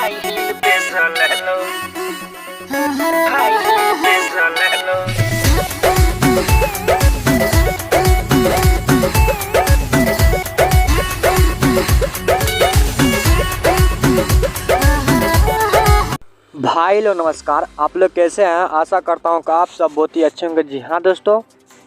High heel petrolero. High heel petrolero. भाई लोग नमस्कार। आप लोग कैसे हैं? आशा करता हूं कि आप सब बहुत ही अच्छे होंगे। जी हाँ दोस्तों,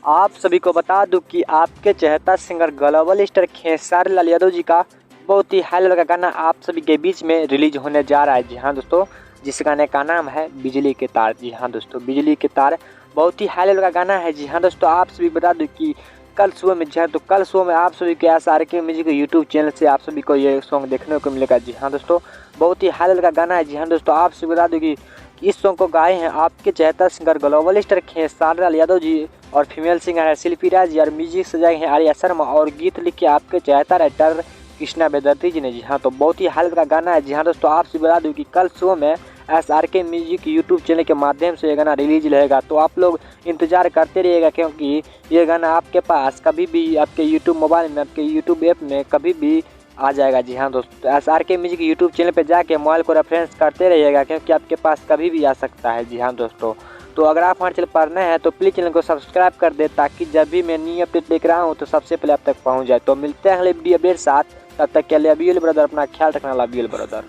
आप सभी को बता दूं कि आपके चहेता singer global star Khesari Lal Yadav ji का बहुत ही हाई लेवल का गाना आप सभी के बीच में रिलीज होने जा रहा है। जी हाँ दोस्तों, जिस गाने का नाम है बिजली के तार। जी हाँ दोस्तों, बिजली के तार बहुत ही हाई लेवल का गाना है। जी हाँ दोस्तों, आप सभी बता दूं कि कल सुबह में जी हाँ तो कल सुबह में आप सभी के SRK म्यूजिक यूट्यूब चैनल से आप सभी को ये सॉन्ग देखने को मिलेगा। जी हाँ दोस्तों, बहुत ही हाई लेवल का गाना है। जी हाँ दोस्तों, आप सभी बता दूं कि इस सॉन्ग को गाए हैं आपके चहेता singer global star Khesari Lal Yadav ji और फीमेल सिंगर है शिल्पी राज जी और म्यूजिक सजाए हैं आर्या शर्मा और गीत लिखे आपके चहेता राइटर कृष्णा बेदर्ती जी ने। जी हाँ तो बहुत ही हाई लेवल का गाना है। जी हाँ दोस्तों, आप सभी बता दूं कि कल सुबह में SRK म्यूजिक यूट्यूब चैनल के माध्यम से ये गाना रिलीज रहेगा। तो आप लोग इंतजार करते रहिएगा, क्योंकि ये गाना आपके पास कभी भी आपके यूट्यूब मोबाइल में, आपके यूट्यूब ऐप में कभी भी आ जाएगा। जी हाँ दोस्तों, SRK म्यूजिक यूट्यूब चैनल पे जाके मोबाइल को रेफरेंस करते रहिएगा, क्योंकि आपके पास कभी भी आ सकता है। जी हाँ दोस्तों, तो अगर आप हमारे चैनल पर नए हैं तो प्लीज़ चैनल को सब्सक्राइब कर दे, ताकि जब भी मैं न्यू अपडेट लेकर रहा हूँ तो सबसे पहले आप तक पहुँच जाए। तो मिलते हैं अगले वीडियो अपडेट साथ, तब तक के लिए लव यू ब्रदर, अपना ख्याल रखना। Love you brother.